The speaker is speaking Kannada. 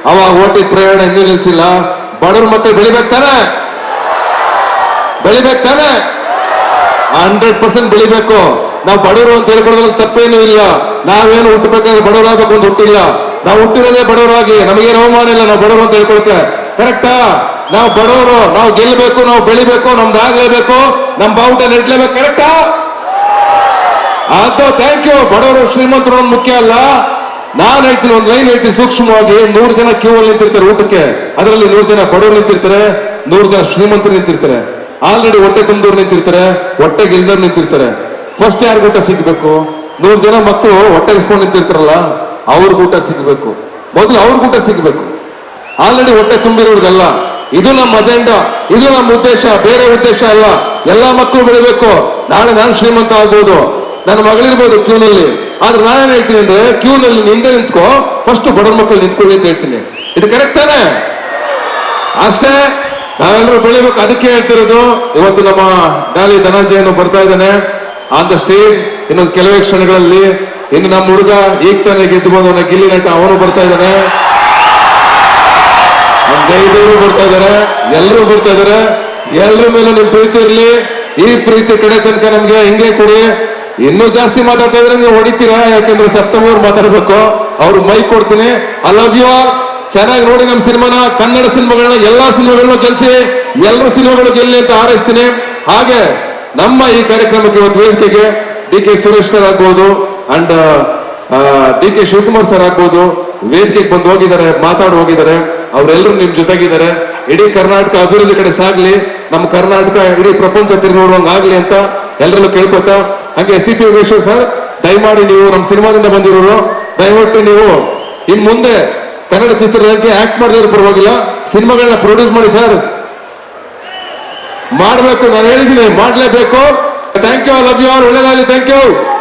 ಅವಾಗ ಓಟಿ ಪ್ರಯಾಣ ಎಂದೂ ನಿಲ್ಸಿಲ್ಲ. ಬಡವ್ರ ಮತ್ತೆ ಬೆಳಿಬೇಕು ತಾನೆ, ಬೆಳಿಬೇಕು ತಾನೆ, 100% ಬೆಳಿಬೇಕು. ನಾವು ಬಡವರು ಅಂತ ಹೇಳ್ಕೊಡೋದ್ರಲ್ಲಿ ತಪ್ಪೇನು ಇಲ್ಲ. ನಾವೇನು ಹುಟ್ಟಬೇಕಾದ್ರೆ ಬಡವರಾಗಬೇಕು ಅಂತ ಹುಟ್ಟಿಲ್ಲ. ನಾವು ಹುಟ್ಟಿರೋದೇ ಬಡವರಾಗಿ, ನಮಗೇನು ಅವಮಾನ ಇಲ್ಲ ನಾವು ಬಡವರು ಅಂತ ಹೇಳ್ಕೊಳಕ್ಕೆ. ಕರೆಕ್ಟಾ? ನಾವು ಬಡವರು, ನಾವು ಗೆಲ್ಲಬೇಕು, ನಾವು ಬೆಳಿಬೇಕು, ನಮ್ದಾಗ್ಲೇಬೇಕು, ನಮ್ ಬಾವುಟ ನೆಡ್ಲೇಬೇಕು. ಕರೆಕ್ಟಾ? ಅದು ಥ್ಯಾಂಕ್ ಯು. ಬಡವರು ಶ್ರೀಮಂತರು ಮುಖ್ಯ ಅಲ್ಲ. ನಾನು ಹೇಳ್ತೀನಿ, ಒಂದು ಲೈನ್ ಹೇಳ್ತೀನಿ ಸೂಕ್ಷ್ಮವಾಗಿ. 100 ಜನ ಕ್ಯೂ ಅಲ್ಲಿ ನಿಂತಿರ್ತಾರೆ ಊಟಕ್ಕೆ. ಅದರಲ್ಲಿ 100 ಜನ ಬಡವರು ನಿಂತಿರ್ತಾರೆ, 100 ಜನ ಶ್ರೀಮಂತರು ನಿಂತಿರ್ತಾರೆ. ಆಲ್ರೆಡಿ ಹೊಟ್ಟೆ ತುಂಬಿದವ್ರು ನಿಂತಿರ್ತಾರೆ, ಹೊಟ್ಟೆ ಗೆಲ್ದವ್ರು ನಿಂತಿರ್ತಾರೆ. ಫಸ್ಟ್ ಯಾರಿಗೂ ಊಟ ಸಿಗ್ಬೇಕು? 100 ಜನ ಮಕ್ಕಳು ಹೊಟ್ಟೆಗಿಸ್ಕೊಂಡು ನಿಂತಿರ್ತಾರಲ್ಲ, ಅವ್ರಿಗೆ ಊಟ ಸಿಗ್ಬೇಕು. ಮೊದಲು ಅವ್ರಿಗೆ ಊಟ ಸಿಗ್ಬೇಕು, ಆಲ್ರೆಡಿ ಹೊಟ್ಟೆ ತುಂಬಿರೋರ್ಗಲ್ಲ. ಇದು ನಮ್ಮ ಅಜೆಂಡಾ, ಇದು ನಮ್ಮ ಉದ್ದೇಶ, ಬೇರೆ ಉದ್ದೇಶ ಅಲ್ಲ. ಎಲ್ಲಾ ಮಕ್ಕಳು ಬೆಳಿಬೇಕು. ನಾಳೆ ನಾನು ಶ್ರೀಮಂತ ಆಗ್ಬೋದು, ನನ್ನ ಮಗಳಿರ್ಬೋದು ಕ್ಯೂನಲ್ಲಿ. ಆದ್ರೆ ನಾನೇನ್ ಹೇಳ್ತೀನಿ ಅಂದ್ರೆ, ಕ್ಯೂನಲ್ಲಿ ನಿಂದೆ ನಿಂತ್ಕೋ, ಫಸ್ಟ್ ಬಡವ್ರ ಮಕ್ಕಳು ನಿಂತ್ಕೊಳ್ಳಿ ಅಂತ ಹೇಳ್ತೀನಿ. ಇದು ಕರೆಕ್ಟ್ ತಾನೆ? ಅಷ್ಟೇ, ನಾವೆಲ್ಲರೂ ಬೆಳಿಬೇಕು. ಅದಕ್ಕೆ ಹೇಳ್ತಿರೋದು. ಇವತ್ತು ನಮ್ಮ ಡಾಲಿ ಧನಂಜಯನು ಬರ್ತಾ ಇದ್ದಾನೆ ಆನ್ ದ ಸ್ಟೇಜ್. ಇನ್ನೊಂದು ಕೆಲವೇ ಕ್ಷಣಗಳಲ್ಲಿ ಇನ್ನು ನಮ್ಮ ಹುಡುಗ ಈಗ ತಾನೇ ಗೆದ್ದು ಬಂದವನ ಗಿಲ್ಲಿ ನಟ, ಅವನು ಬರ್ತಾ ಇದ್ದಾನೆ. ಜೈದವರು ಬರ್ತಾ ಇದಾರೆ, ಎಲ್ಲರೂ ಬರ್ತಾ ಇದಾರೆ. ಎಲ್ಲರ ಮೇಲೆ ನಿಮ್ ಪ್ರೀತಿ ಇರ್ಲಿ. ಈ ಪ್ರೀತಿ ಕಡೆ ತನಕ ನಮ್ಗೆ ಹಿಂಗೆ ಕೊಡಿ. ಇನ್ನೂ ಜಾಸ್ತಿ ಮಾತಾಡ್ತಾ ಇದ್ರೆ ನೀವು ಹೊಡಿತೀರಾ, ಯಾಕಂದ್ರೆ ಸೆಪ್ಟೆಂಬರ್ ಮಾತಾಡ್ಬೇಕು. ಅವ್ರು ಮೈಕ್ ಕೊಡ್ತೀನಿ. I love you all. ಚೆನ್ನಾಗಿ ನೋಡಿ ನಮ್ಮ ಸಿನಿಮಾನ, ಕನ್ನಡ ಸಿನಿಮಾಗಳನ್ನ, ಎಲ್ಲಾ ಸಿನಿಮಾಗಳನ್ನ ಗೆಲ್ಸಿ, ಎಲ್ಲರ ಸಿನಿಮಾಗಳು ಗೆಲ್ಲಿ ಅಂತ ಹಾರೈಸ್ತೀನಿ. ಹಾಗೆ ನಮ್ಮ ಈ ಕಾರ್ಯಕ್ರಮಕ್ಕೆ ಇವತ್ತು ವೇದಿಕೆಗೆ ಡಿ.ಕೆ. ಸುರೇಶ್ ಸರ್ ಆಗ್ಬೋದು ಅಂಡ್ ಡಿ.ಕೆ. ಶಿವಕುಮಾರ್ ಸರ್ ಆಗ್ಬೋದು ವೇದಿಕೆಗೆ ಬಂದು ಹೋಗಿದ್ದಾರೆ, ಮಾತಾಡಿ ಹೋಗಿದ್ದಾರೆ. ಅವರೆಲ್ಲರೂ ನಿಮ್ ಜೊತೆಗಿದ್ದಾರೆ. ಇಡೀ ಕರ್ನಾಟಕ ಅಭಿವೃದ್ಧಿ ಕಡೆ ಸಾಗ್ಲಿ, ನಮ್ಮ ಕರ್ನಾಟಕ ಇಡೀ ಪ್ರಪಂಚ ತಿರುಗಿ ಆಗ್ಲಿ ಅಂತ ಎಲ್ಲರಲ್ಲೂ ಕೇಳ್ಕೊತಾ, ಹಾಗೆ ಸಿ ಪಿ ಯೋಗೇಶ್ವರ್ ಸರ್, ದಯಮಾಡಿ ನೀವು ನಮ್ಮ ಸಿನಿಮಾದಿಂದ ಬಂದಿರೋರು, ದಯವಿಟ್ಟು ನೀವು ಇನ್ ಮುಂದೆ ಕನ್ನಡ ಚಿತ್ರರಂಗಕ್ಕೆ ಆಕ್ಟ್ ಮಾಡಿದ್ರೆ ಪರವಾಗಿಲ್ಲ, ಸಿನಿಮಾಗಳನ್ನ ಪ್ರೊಡ್ಯೂಸ್ ಮಾಡಿ ಸರ್. ಮಾಡ್ಬೇಕು, ನಾನು ಹೇಳಿದ್ದೀನಿ, ಮಾಡ್ಲೇಬೇಕು. Thank you, love you all. ಒಳ್ಳೆದಾಗಲಿ. Thank you.